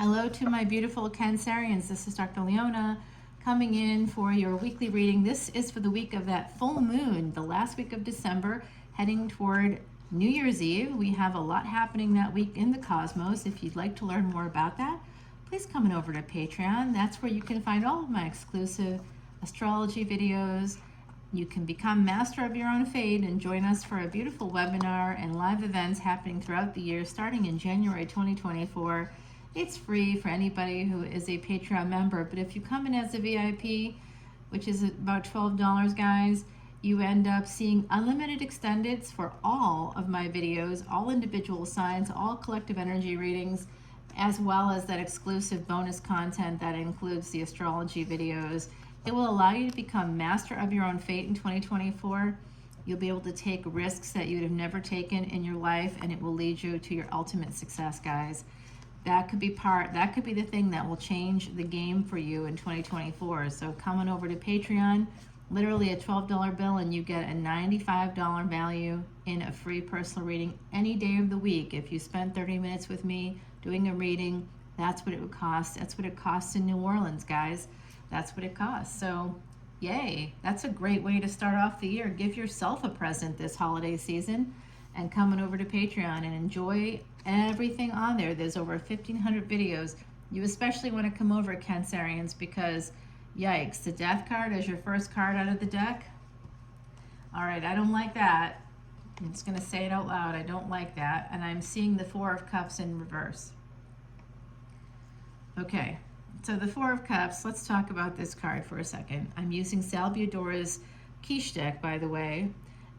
Hello to my beautiful Cancerians. This is Dr. Leona coming in for your weekly reading. This is for the week of that full moon, the last week of December, heading toward New Year's Eve. We have a lot happening that week in the cosmos. If you'd like to learn more about that, please come on over to Patreon. That's where you can find all of my exclusive astrology videos. You can become master of your own fate and join us for a beautiful webinar and live events happening throughout the year, starting in January 2024. It's free for anybody who is a Patreon member, but if you come in as a VIP, which is about $12, guys, you end up seeing unlimited extendeds for all of my videos, all individual signs, all collective energy readings, as well as that exclusive bonus content that includes the astrology videos. It will allow you to become master of your own fate in 2024. You'll be able to take risks that you'd have never taken in your life, and it will lead you to your ultimate success, guys. That could be the thing that will change the game for you in 2024. So come on over to Patreon, literally a $12 bill, and you get a $95 value in a free personal reading any day of the week. If you spend 30 minutes with me doing a reading, that's what it would cost. That's what it costs in New Orleans, guys. That's what it costs. So yay, that's a great way to start off the year. Give yourself a present this holiday season and come on over to Patreon and enjoy everything on there. There's over 1,500 videos. You especially want to come over, Cancerians, because yikes, the Death card is your first card out of the deck. All right, I don't like that. I'm just going to say it out loud. I don't like that. And I'm seeing the Four of Cups in reverse. Okay, so the Four of Cups, let's talk about this card for a second. I'm using Salvador's quiche deck, by the way.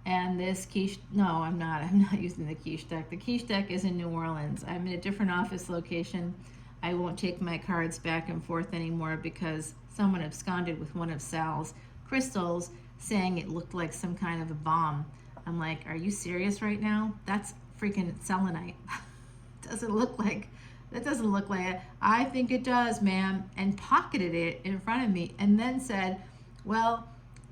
And this quiche, no, I'm not using the quiche deck. The quiche deck is in New Orleans. I'm in a different office location. I won't take my cards back and forth anymore because someone absconded with one of Sal's crystals, saying it looked like some kind of a bomb. I'm like, are you serious right now? That's freaking selenite. That doesn't look like it. I think it does, ma'am. And pocketed it in front of me and then said, well,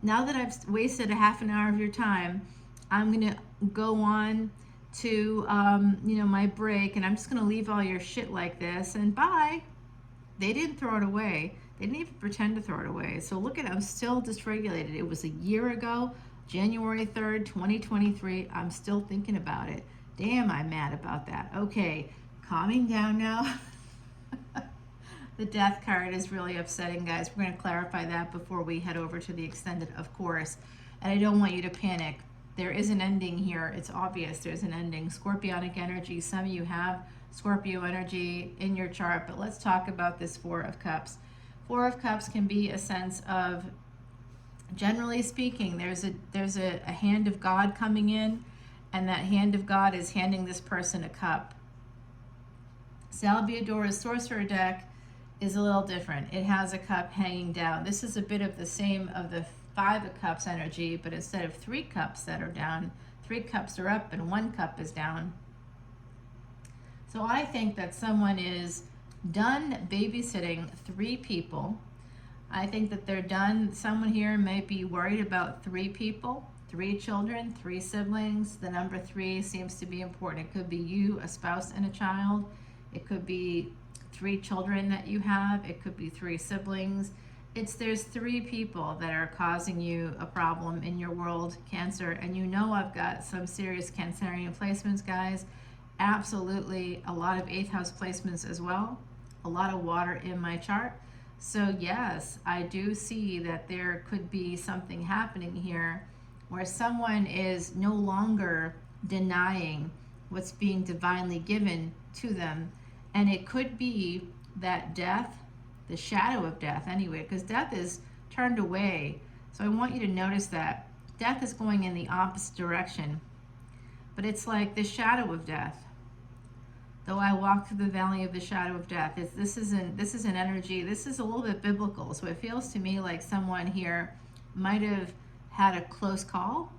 now that I've wasted a half an hour of your time, I'm going to go on to, my break, and I'm just going to leave all your shit like this, and bye. They didn't throw it away. They didn't even pretend to throw it away. So look at it. I'm still dysregulated. It was a year ago, January 3rd, 2023. I'm still thinking about it. Damn, I'm mad about that. Okay, calming down now. The Death card is really upsetting, guys. We're going to clarify that before we head over to the extended, of course. And I don't want you to panic. There is an ending here. It's obvious there's an ending. Scorpionic energy. Some of you have Scorpio energy in your chart, but let's talk about this Four of Cups. Four of Cups can be a sense of, generally speaking, there's a hand of God coming in, and that hand of God is handing this person a cup. Salvador's Sorcerer deck is a little different. It has a cup hanging down. This is a bit of the same of the Five of Cups energy, but instead of 3 cups that are down, 3 cups are up and 1 cup is down. So I think that someone is done babysitting 3 people. I think that they're done. Someone here may be worried about 3 people, 3 children, 3 siblings. The number 3 seems to be important. It could be you, a spouse, and a child. It could be 3 children that you have. It could be 3 siblings. There's 3 people that are causing you a problem in your world, Cancer. And you know I've got some serious Cancerian placements, guys. Absolutely a lot of 8th house placements as well. A lot of water in my chart. So yes, I do see that there could be something happening here where someone is no longer denying what's being divinely given to them. And it could be that death, the shadow of death anyway, because death is turned away. So I want you to notice that death is going in the opposite direction. But it's like the shadow of death. Though I walk through the valley of the shadow of death. This is an energy. This is a little bit biblical. So it feels to me like someone here might have had a close call,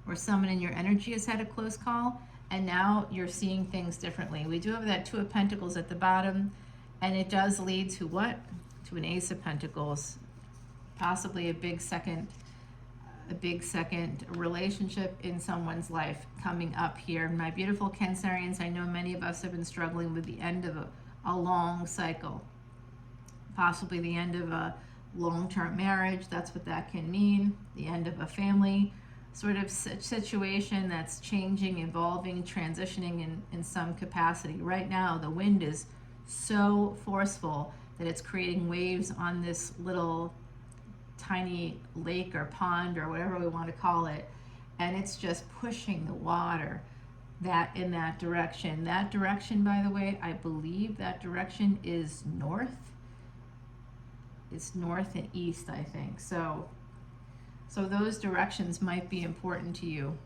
or someone in your energy has had a close call, and now you're seeing things differently. We do have that 2 of Pentacles at the bottom, and it does lead to what? To an Ace of Pentacles, possibly a big second relationship in someone's life coming up here. My beautiful Cancerians, I know many of us have been struggling with the end of a long cycle, possibly the end of a long-term marriage. That's what that can mean. The end of a family sort of situation that's changing, evolving, transitioning in some capacity. Right now, the wind is so forceful that it's creating waves on this little tiny lake or pond or whatever we want to call it, and it's just pushing the water in that direction. That direction, by the way, I believe that direction is north. It's north and east, I think. So those directions might be important to you.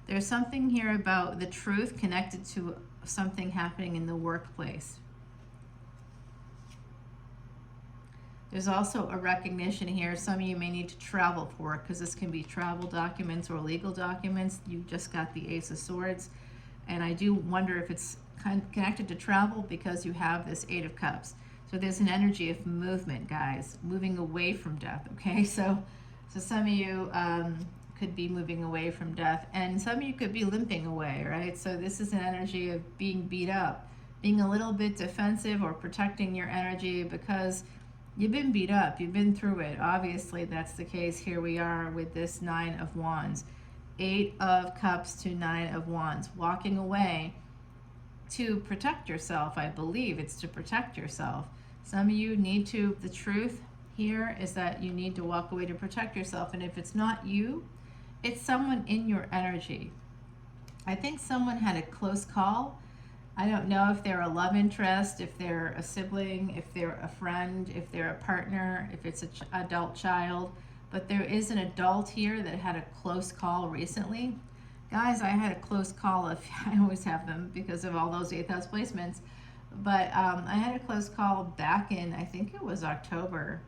There's something here about the truth connected to something happening in the workplace. There's also a recognition here. Some of you may need to travel for it, because this can be travel documents or legal documents. You just got the Ace of Swords. And I do wonder if it's connected to travel, because you have this Eight of Cups. So there's an energy of movement, guys, moving away from death, okay? So some of you could be moving away from death, and some of you could be limping away, right? So this is an energy of being beat up, being a little bit defensive or protecting your energy because you've been beat up, you've been through it. Obviously, that's the case. Here we are with this Nine of Wands. Eight of Cups to Nine of Wands. Walking away to protect yourself. I believe it's to protect yourself. Some of you need to, the truth here is that you need to walk away to protect yourself. And if it's not you, it's someone in your energy. I think someone had a close call. I don't know if they're a love interest, if they're a sibling, if they're a friend, if they're a partner, if it's an adult child. But there is an adult here that had a close call recently. Guys, I had a close call. I always have them because of all those 8th house placements. But I had a close call back in, I think it was October.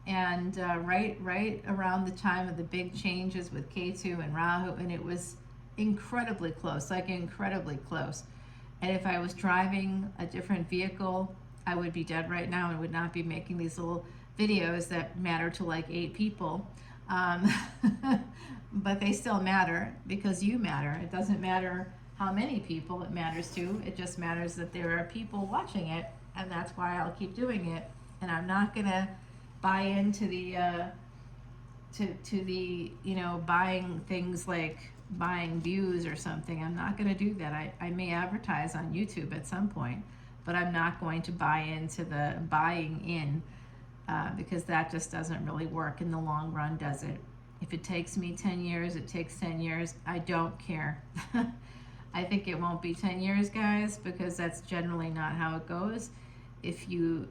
And right around the time of the big changes with Ketu and Rahu. And it was incredibly close, like incredibly close. And if I was driving a different vehicle, I would be dead right now and would not be making these little videos that matter to like 8 people. But they still matter because you matter. It doesn't matter how many people it matters to. It just matters that there are people watching it, and that's why I'll keep doing it. And I'm not gonna buy into the to the buying things like buying views or something. I'm not gonna do that. I may advertise on YouTube at some point, but I'm not going to buy into the buying in because that just doesn't really work in the long run, does it? If it takes me 10 years, it takes 10 years. I don't care. I think it won't be 10 years, guys, because that's generally not how it goes. If you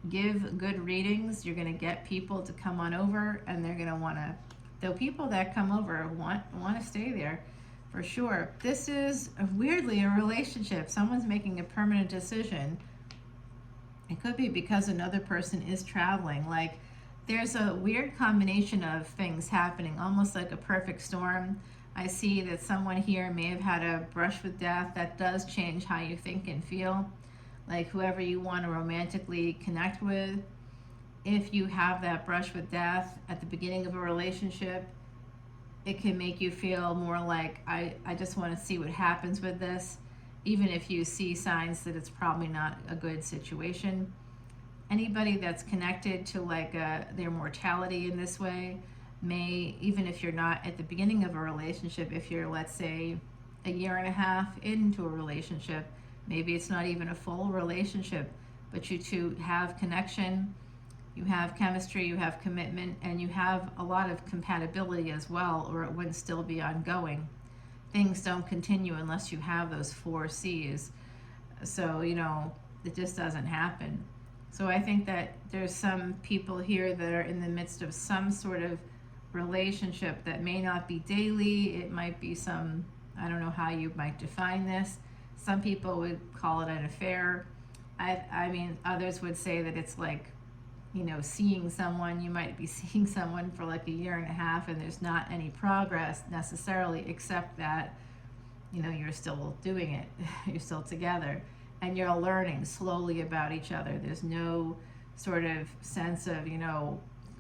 give good readings, you're going to get people to come on over, and they're going to want to, the people that come over want to stay there for sure. This is weirdly a relationship. Someone's making a permanent decision. It could be because another person is traveling. Like, there's a weird combination of things happening, almost like a perfect storm. I see that someone here may have had a brush with death. That does change how you think and feel. Like whoever you want to romantically connect with, if you have that brush with death at the beginning of a relationship, it can make you feel more like, I just want to see what happens with this, even if you see signs that it's probably not a good situation. Anybody that's connected to like their mortality in this way may, even if you're not at the beginning of a relationship, if you're, let's say, a year and a half into a relationship, maybe it's not even a full relationship, but you two have connection, you have chemistry, you have commitment, and you have a lot of compatibility as well, or it wouldn't still be ongoing. Things don't continue unless you have those 4 C's. So, it just doesn't happen. So I think that there's some people here that are in the midst of some sort of relationship that may not be daily. It might be some, I don't know how you might define this. Some people would call it an affair. I mean, others would say that it's like, seeing someone. You might be seeing someone for like a year and a half and there's not any progress necessarily, except that, you're still doing it. You're still together. And you're learning slowly about each other. There's no sort of sense of,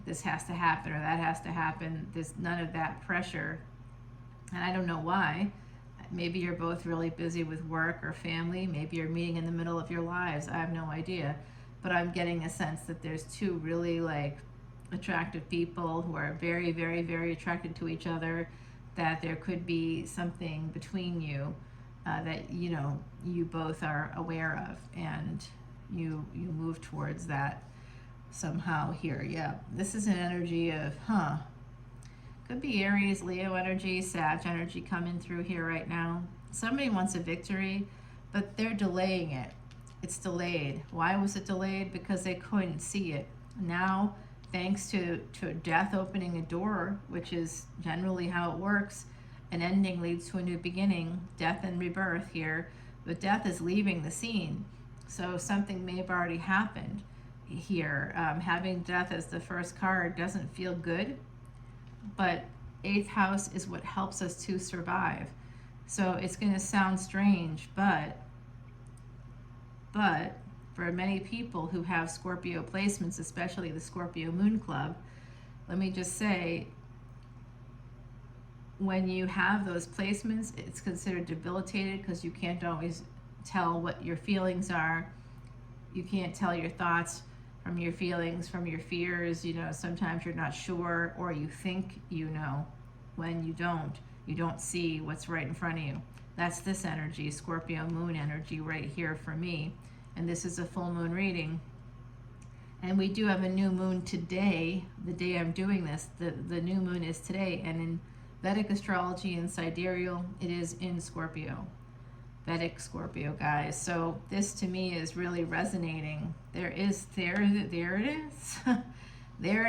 this has to happen or that has to happen. There's none of that pressure. And I don't know why. maybe you're both really busy with work or family. Maybe you're meeting in the middle of your lives. I have no idea. But I'm getting a sense that there's two really like attractive people who are very, very, very attracted to each other, that there could be something between you that, you know, you both are aware of, and you move towards that somehow here. Yeah, this is an energy of, could be Aries, Leo energy, Sag energy coming through here right now. Somebody wants a victory, but they're delaying it. It's delayed. Why was it delayed? Because they couldn't see it. Now, thanks to death opening a door, which is generally how it works, an ending leads to a new beginning, death and rebirth here, but death is leaving the scene. So something may have already happened here. Having death as the first card doesn't feel good, but 8th house is what helps us to survive. So it's going to sound strange, but for many people who have Scorpio placements, especially the Scorpio Moon Club, let me just say, when you have those placements, it's considered debilitated because you can't always tell what your feelings are. You can't tell your thoughts from your feelings, from your fears. You know, sometimes you're not sure, or you think you know when you don't. You don't see what's right in front of you. That's this energy, Scorpio Moon energy right here for me. And this is a full moon reading. And we do have a new moon today, the day I'm doing this. The new moon is today. And in Vedic Astrology and Sidereal, it is in Scorpio. Vedic Scorpio, guys. So this to me is really resonating. There it is. There it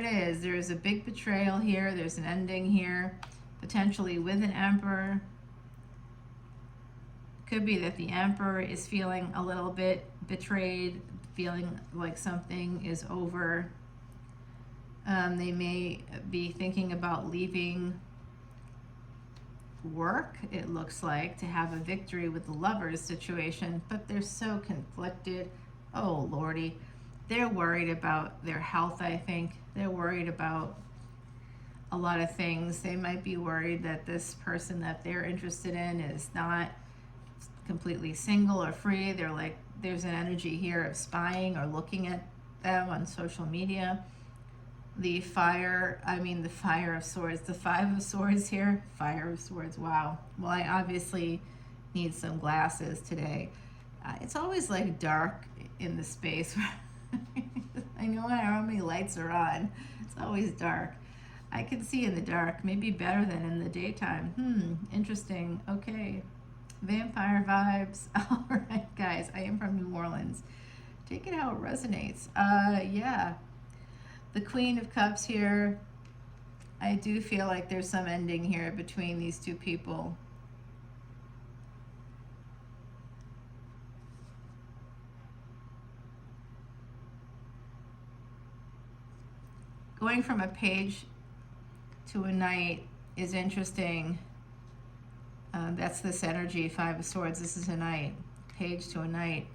is. There's a big betrayal here. There's an ending here, potentially with an emperor. Could be that the emperor is feeling a little bit betrayed, feeling like something is over. They may be thinking about leaving work, it looks like, to have a victory with the lovers situation, but they're so conflicted. Oh lordy, they're worried about their health. I think they're worried about a lot of things. They might be worried that this person that they're interested in is not completely single or free. They're like, there's an energy here of spying or looking at them on social media. The fire of swords, the 5 of swords here, fire of swords, wow. Well, I obviously need some glasses today. It's always like dark in the space. I know how many lights are on. It's always dark. I can see in the dark, maybe better than in the daytime. Interesting. Okay. Vampire vibes. All right, guys, I am from New Orleans. Take it how it resonates. Yeah. The Queen of Cups here. I do feel like there's some ending here between these two people. Going from a page to a knight is interesting. That's this energy, 5 of swords. This is a knight. Page to a knight.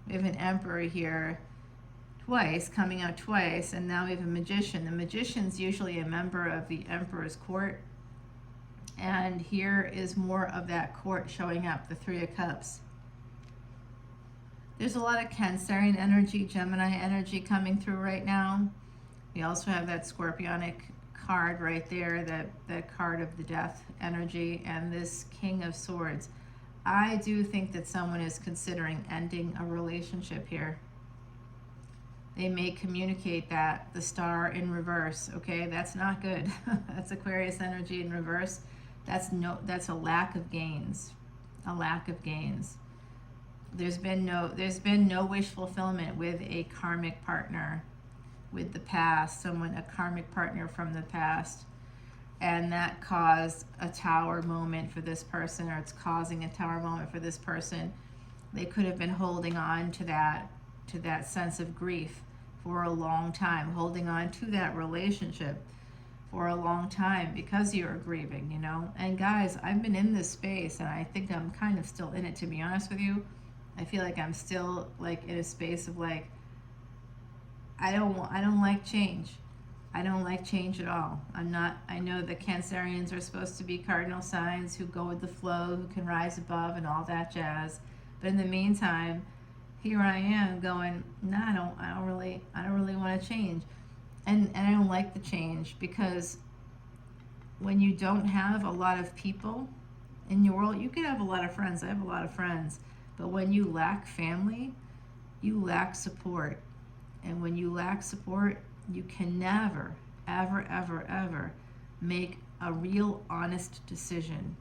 We have an emperor here twice, coming out twice, and now we have a magician. The magician's usually a member of the emperor's court, and here is more of that court showing up, the 3 of cups. There's a lot of Cancerian energy, Gemini energy coming through right now. We also have that Scorpionic card right there, that card of the death energy, and this King of Swords. I do think that someone is considering ending a relationship here. They may communicate that, the star in reverse, okay? That's not good. That's Aquarius energy in reverse. That's a lack of gains. A lack of gains. There's been no wish fulfillment with a karmic partner, with the past, a karmic partner from the past. And that caused a tower moment for this person, or it's causing a tower moment for this person. They could have been holding on to that sense of grief for a long time, holding on to that relationship for a long time because you're grieving, you know. And guys, I've been in this space, and I think I'm kind of still in it, to be honest with you. I feel like I'm still like in a space of like, I don't like change. I don't like change at all. I know that Cancerians are supposed to be cardinal signs who go with the flow, who can rise above and all that jazz. But in the meantime, here I am going, no, I don't really want to change. And I don't like the change, because when you don't have a lot of people in your world, you can have a lot of friends. I have a lot of friends. But when you lack family, you lack support. And when you lack support, you can never, ever make a real honest decision.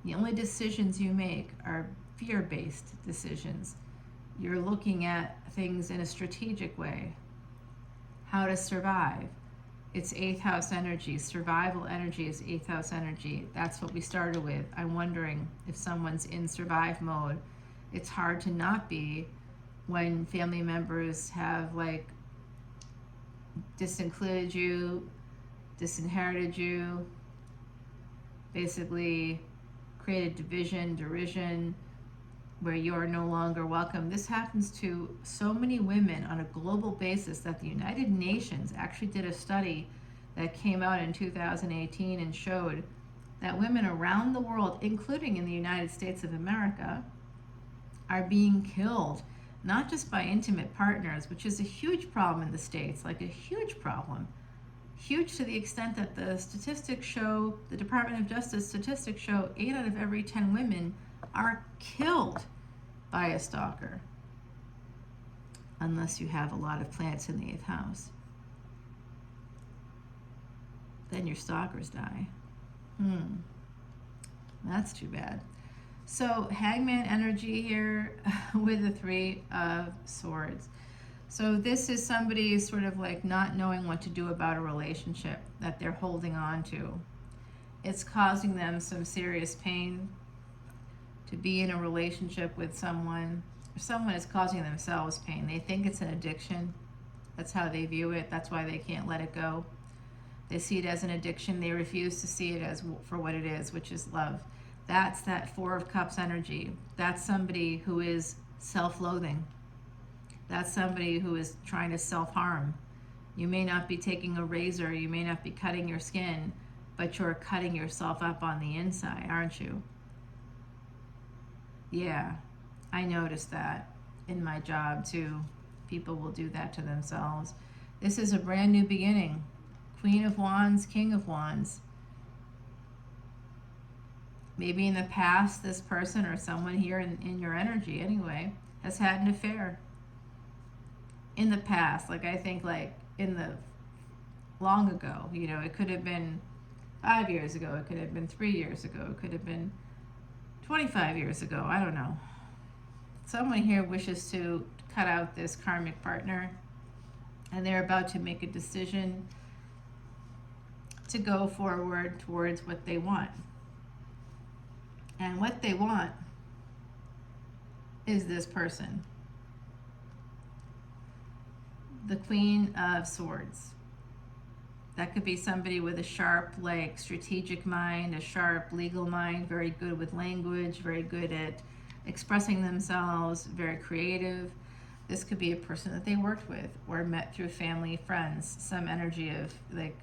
The only decisions you make are fear-based decisions. You're looking at things in a strategic way. How to survive. It's 8th house energy. Survival energy is 8th house energy. That's what we started with. I'm wondering if someone's in survive mode. It's hard to not be when family members have like disincluded you, disinherited you, basically created division, derision, where you're no longer welcome. This happens to so many women on a global basis that the United Nations actually did a study that came out in 2018 and showed that women around the world, including in the United States of America, are being killed, not just by intimate partners, which is a huge problem in the States, like a huge problem. Huge to the extent that the statistics show, the Department of Justice statistics show 8 out of every 10 women are killed by a stalker, unless you have a lot of planets in the 8th house. Then your stalkers die. That's too bad. So Hangman energy here with the 3 of Swords. So this is somebody sort of like not knowing what to do about a relationship that they're holding on to. It's causing them some serious pain to be in a relationship with someone. Someone is causing themselves pain. They think it's an addiction. That's how they view it. That's why they can't let it go. They see it as an addiction. They refuse to see it as for what it is, which is love. That's that 4 of Cups energy. That's somebody who is self-loathing. That's somebody who is trying to self-harm. You may not be taking a razor, you may not be cutting your skin, but you're cutting yourself up on the inside, aren't you? Yeah, I noticed that in my job too. People will do that to themselves. This is a brand new beginning. Queen of Wands, King of Wands. Maybe in the past, this person or someone here in your energy anyway has had an affair. In the past, like I think like in the long ago, you know, it could have been 5 years ago, it could have been 3 years ago, it could have been 25 years ago, I don't know. Someone here wishes to cut out this karmic partner, and they're about to make a decision to go forward towards what they want. And what they want is this person. The Queen of Swords. That could be somebody with a sharp, like, strategic mind, a sharp legal mind, very good with language, very good at expressing themselves, very creative. This could be a person that they worked with or met through family, friends, some energy of like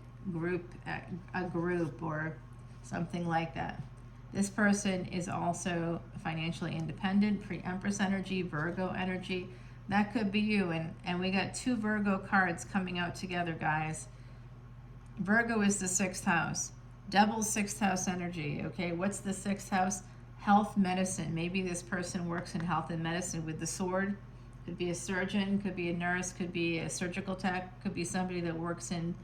a group or something like that. This person is also financially independent, pre-Empress energy, Virgo energy. That could be you. And we got 2 Virgo cards coming out together, guys. Virgo is the 6th house. Double 6th house energy, okay? What's the 6th house? Health, medicine. Maybe this person works in health and medicine with the sword. Could be a surgeon, could be a nurse, could be a surgical tech, could be somebody that works in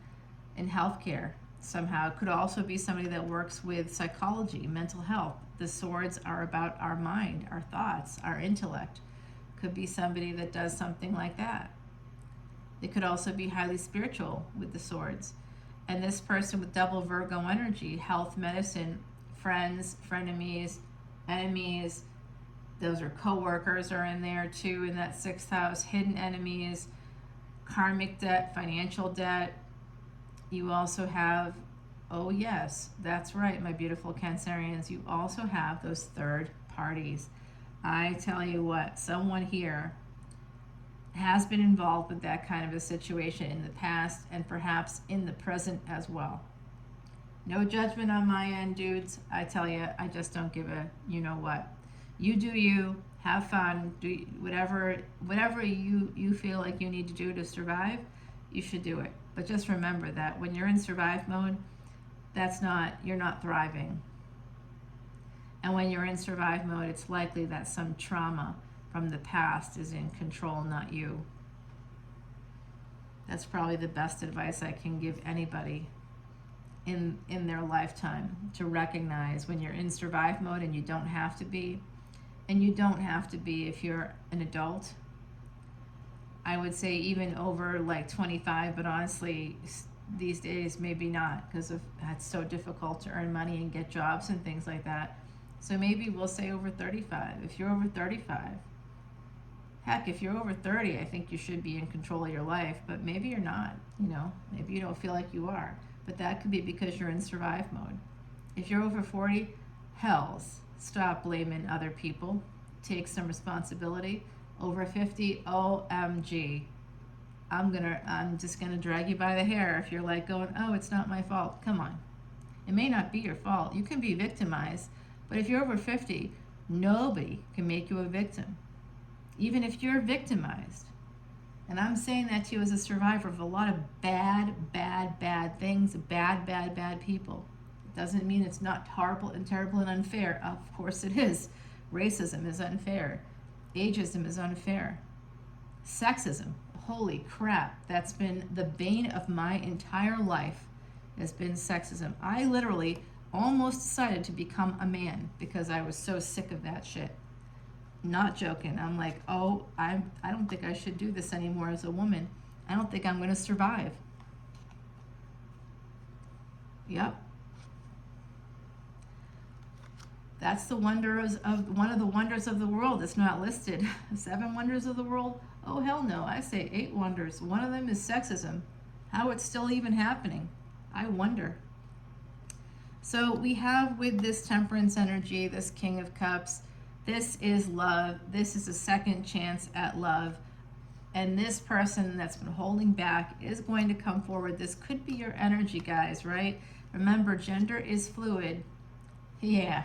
healthcare somehow. Could also be somebody that works with psychology, mental health. The swords are about our mind, our thoughts, our intellect. Could be somebody that does something like that. It could also be highly spiritual with the swords. And this person with double Virgo energy, health, medicine, friends, frenemies, enemies, those are co-workers are in there too in that 6th house, hidden enemies, karmic debt, financial debt. You also have, oh yes, that's right, my beautiful Cancerians, you also have those third parties. I tell you what, someone here has been involved with that kind of a situation in the past and perhaps in the present as well. No judgment on my end, dudes. I tell you, I just don't give a you know what. You do you, have fun, do whatever you feel like you need to do to survive, you should do it. But just remember that when you're in survive mode, you're not thriving. And when you're in survive mode, it's likely that some trauma from the past is in control, not you. That's probably the best advice I can give anybody in their lifetime, to recognize when you're in survive mode, and you don't have to be. And you don't have to be if you're an adult. I would say even over like 25, but honestly, these days maybe not, because it's so difficult to earn money and get jobs and things like that. So maybe we'll say over 35. If you're over 35, heck, if you're over 30, I think you should be in control of your life, but maybe you're not, maybe you don't feel like you are. But that could be because you're in survive mode. If you're over 40, hells, stop blaming other people. Take some responsibility. Over 50, OMG. I'm just gonna drag you by the hair if you're like going, oh, it's not my fault. Come on. It may not be your fault. You can be victimized, but if you're over 50, nobody can make you a victim. Even if you're victimized. And I'm saying that to you as a survivor of a lot of bad things, bad people. It doesn't mean it's not horrible and terrible and unfair. Of course it is. Racism is unfair. Ageism is unfair. Sexism, holy crap, that's been the bane of my entire life, has been sexism. I literally almost decided to become a man because I was so sick of that shit. Not joking. I'm like, oh, I don't think I should do this anymore as a woman. I don't think I'm going to survive. Yep. That's one of the wonders of the world. It's not listed. 7 wonders of the world? Oh, hell no. I say 8 wonders. One of them is sexism. How it's still even happening, I wonder. So we have with this temperance energy, this King of Cups, this is love. This is a second chance at love. And this person that's been holding back is going to come forward. This could be your energy, guys, right? Remember, gender is fluid. Yeah,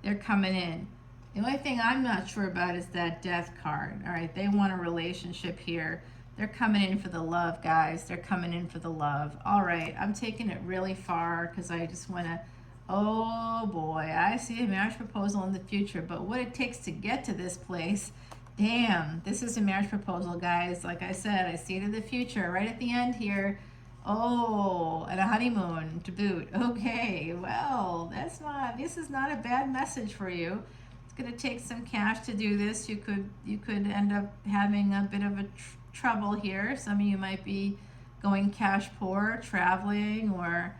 they're coming in. The only thing I'm not sure about is that death card. All right, they want a relationship here. They're coming in for the love, guys. They're coming in for the love. All right, I'm taking it really far because I just want to, oh boy, I see a marriage proposal in the future, but what it takes to get to this place, damn, this is a marriage proposal, guys. Like I said, I see it in the future, right at the end here. Oh, and a honeymoon to boot. Okay, well, this is not a bad message for you. It's going to take some cash to do this. You could end up having a bit of a trouble here. Some of you might be going cash poor, traveling, or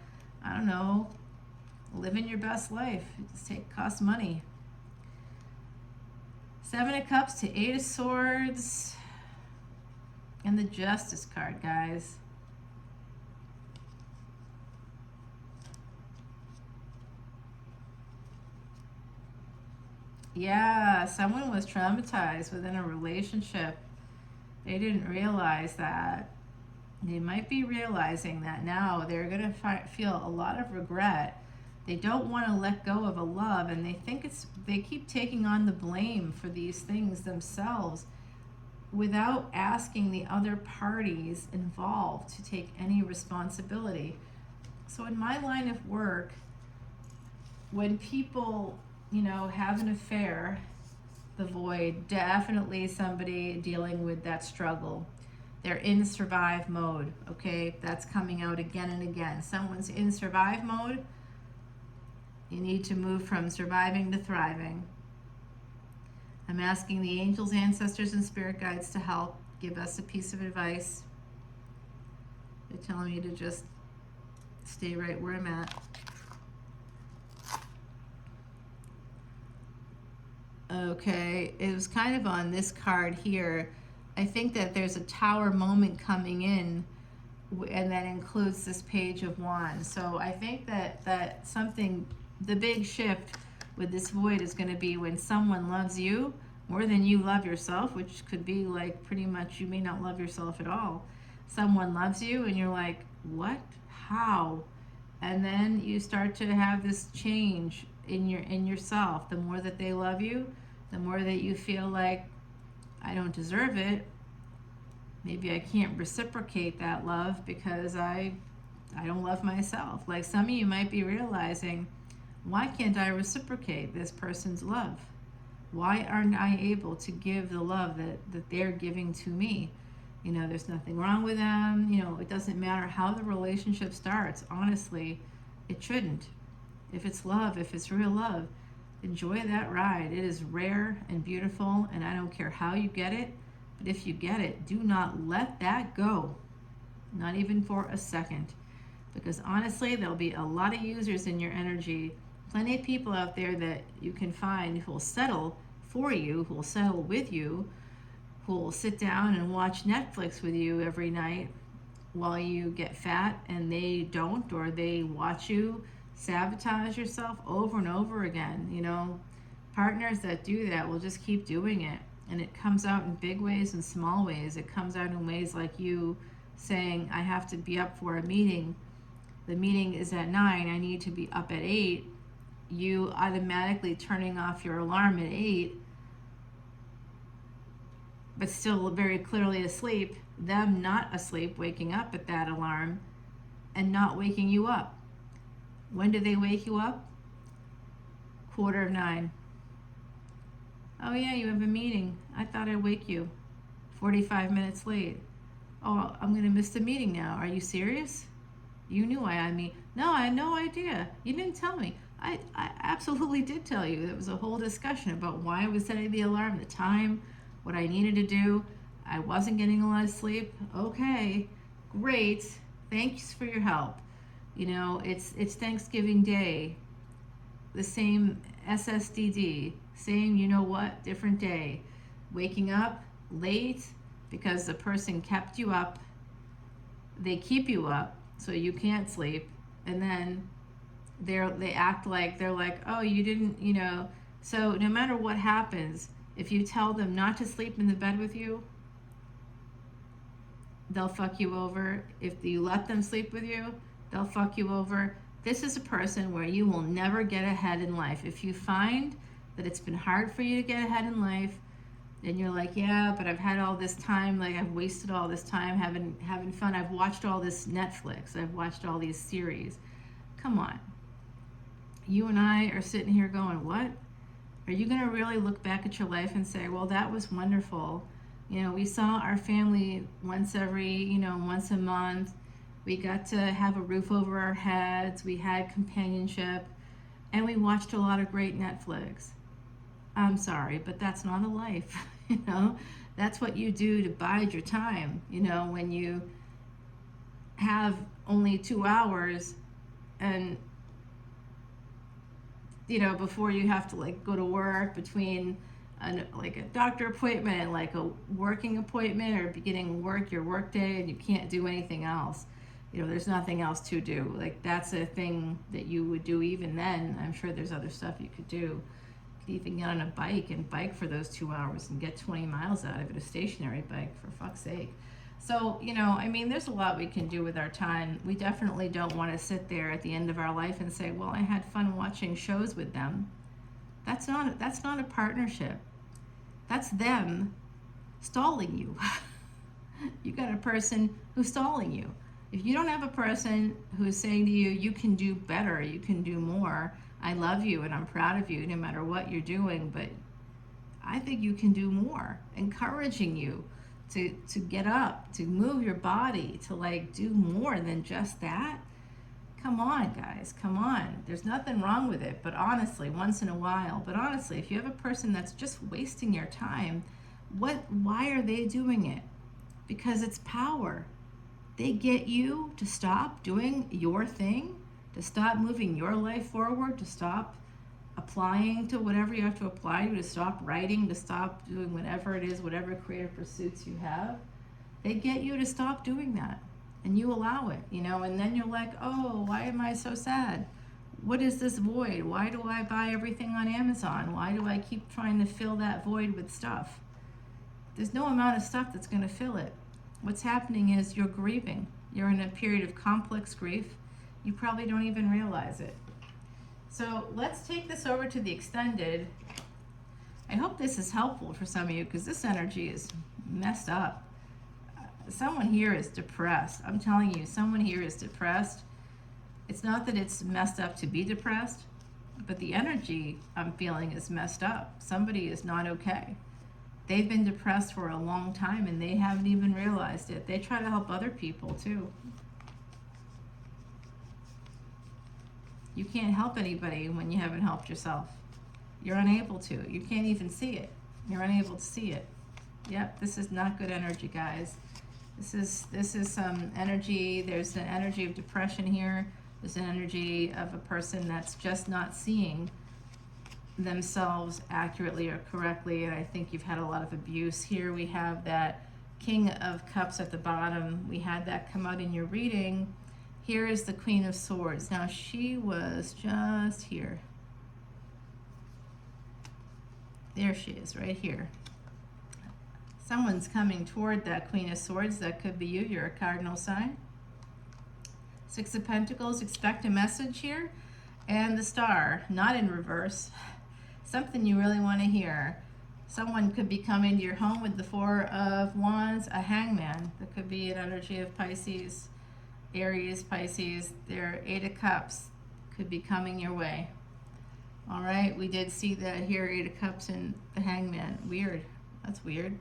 I don't know, living your best life. It costs money. 7 of Cups to 8 of Swords, and the Justice card, guys. Yeah, someone was traumatized within a relationship. They didn't realize that. They might be realizing that now. They're going to feel a lot of regret. They don't want to let go of a love, and they keep taking on the blame for these things themselves without asking the other parties involved to take any responsibility. So in my line of work, when people have an affair, the void, definitely somebody dealing with that struggle. They're in survive mode, okay? That's coming out again and again. Someone's in survive mode. You need to move from surviving to thriving. I'm asking the angels, ancestors, and spirit guides to help give us a piece of advice. They're telling me to just stay right where I'm at. Okay, it was kind of on this card here. I think that there's a tower moment coming in, and that includes this Page of Wands. So I think that something, the big shift with this void is going to be when someone loves you, more than you love yourself, which could be like pretty much you may not love yourself at all. Someone loves you and you're like, what? How? And then you start to have this change in yourself. The more that they love you, the more that you feel like, I don't deserve it. Maybe I can't reciprocate that love because I don't love myself. Like some of you might be realizing, why can't I reciprocate this person's love? Why aren't I able to give the love that they're giving to me? You know, there's nothing wrong with them. You know, it doesn't matter how the relationship starts. Honestly, it shouldn't. If it's love, if it's real love, enjoy that ride. It is rare and beautiful, and I don't care how you get it, but if you get it, do not let that go. Not even for a second. Because honestly, there'll be a lot of users in your energy. Plenty of people out there that you can find who will settle for you, who will settle with you, who will sit down and watch Netflix with you every night while you get fat and they don't, or they watch you sabotage yourself over and over again. You know, partners that do that will just keep doing it. And it comes out in big ways and small ways. It comes out in ways like you saying, I have to be up for a meeting. The meeting is at 9, I need to be up at 8. You automatically turning off your alarm at 8, but still very clearly asleep, them not asleep, waking up at that alarm and not waking you up. When do they wake you up? 8:45. Oh yeah, you have a meeting. I thought I'd wake you. 45 minutes late. Oh, I'm going to miss the meeting now. Are you serious? You knew I mean, no, I had no idea. You didn't tell me. I absolutely did tell you. There was a whole discussion about why I was setting the alarm, the time, what I needed to do. I wasn't getting a lot of sleep. Okay, great. Thanks for your help. You know, it's Thanksgiving Day. The same SSDD, same you know what, different day. Waking up late because the person kept you up. They keep you up so you can't sleep, and then they act like they're like, oh, you didn't, you know. So no matter what happens, if you tell them not to sleep in the bed with you, they'll fuck you over. If you let them sleep with you, they'll fuck you over. This is a person where you will never get ahead in life. If you find that it's been hard for you to get ahead in life, and you're like, yeah, but I've had all this time, like I've wasted all this time having fun. I've watched all this Netflix. I've watched all these series. Come on. You and I are sitting here going, what? Are you going to really look back at your life and say, well, that was wonderful. You know, we saw our family once a month. We got to have a roof over our heads. We had companionship. And we watched a lot of great Netflix. I'm sorry, but that's not a life. You know, that's what you do to bide your time. You know, when you have only 2 hours and, you know, before you have to like go to work, between like a doctor appointment and like a working appointment, or beginning work, your work day, and you can't do anything else. You know, there's nothing else to do. Like that's a thing that you would do even then. I'm sure there's other stuff you could do. You could even get on a bike and bike for those 2 hours and get 20 miles out of it, a stationary bike, for fuck's sake. So, you know, I mean, there's a lot we can do with our time. We definitely don't want to sit there at the end of our life and say, well, I had fun watching shows with them. That's not a partnership. That's them stalling you. You got a person who's stalling you. If you don't have a person who's saying to you, you can do better, you can do more, I love you and I'm proud of you no matter what you're doing, but I think you can do more, encouraging you to get up, to move your body, to like do more than just that. Come on, guys, come on. There's nothing wrong with it, but honestly, once in a while. But honestly, if you have a person that's just wasting your time, why are they doing it? Because it's power. They get you to stop doing your thing, to stop moving your life forward, to stop applying to whatever you have to apply to stop writing, to stop doing whatever it is, whatever creative pursuits you have. They get you to stop doing that, and you allow it, you know, and then you're like, oh, why am I so sad? What is this void? Why do I buy everything on Amazon? Why do I keep trying to fill that void with stuff? There's no amount of stuff that's going to fill it. What's happening is you're grieving. You're in a period of complex grief. You probably don't even realize it. So let's take this over to the extended. I hope this is helpful for some of you because this energy is messed up. Someone here is depressed. I'm telling you, someone here is depressed. It's not that it's messed up to be depressed, but the energy I'm feeling is messed up. Somebody is not okay. They've been depressed for a long time and they haven't even realized it. They try to help other people too. You can't help anybody when you haven't helped yourself. You're unable to. You can't even see it. You're unable to see it. Yep, this is not good energy, guys. This is some energy. There's an energy of depression here. There's an energy of a person that's just not seeing themselves accurately or correctly, and I think you've had a lot of abuse. Here we have that King of Cups at the bottom. We had that come out in your reading. Here is the Queen of Swords. Now she was just here. There she is, right here. Someone's coming toward that Queen of Swords. That could be you. You're a cardinal sign. Six of Pentacles, expect a message here. And the Star, not in reverse. Something you really want to hear. Someone could be coming to your home with the Four of Wands, a Hangman. That could be an energy of Pisces, Aries, Pisces. Their Eight of Cups could be coming your way. All right, we did see that here, Eight of Cups and the Hangman. Weird. That's weird.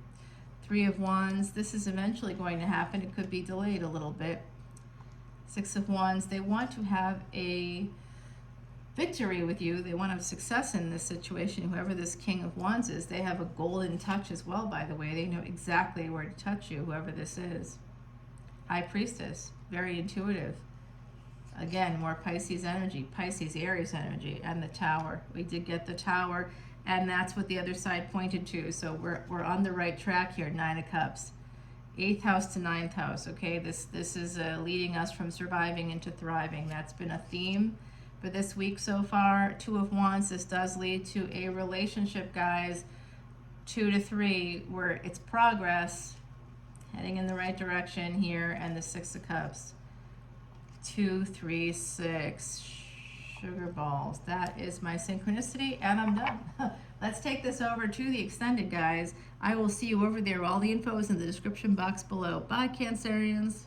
Three of Wands. This is eventually going to happen. It could be delayed a little bit. Six of Wands. They want to have a victory with you. They want to have success in this situation. Whoever this King of Wands is, they have a golden touch as well, by the way. They know exactly where to touch you, whoever this is. High Priestess. Very intuitive. Again, more Pisces energy. Pisces, Aries energy. And the Tower. We did get the Tower. And that's what the other side pointed to. So we're on the right track here. Nine of Cups. 8th house to 9th house. Okay, this is leading us from surviving into thriving. That's been a theme for this week so far. Two of Wands. This does lead to a relationship, guys. 2 to 3, where it's progress, heading in the right direction here. And the Six of Cups. 2, 3, 6. Sugar balls. That is my synchronicity, and I'm done. Let's take this over to the extended, guys. I will see you over there. All the info is in the description box below. Bye, Cancerians.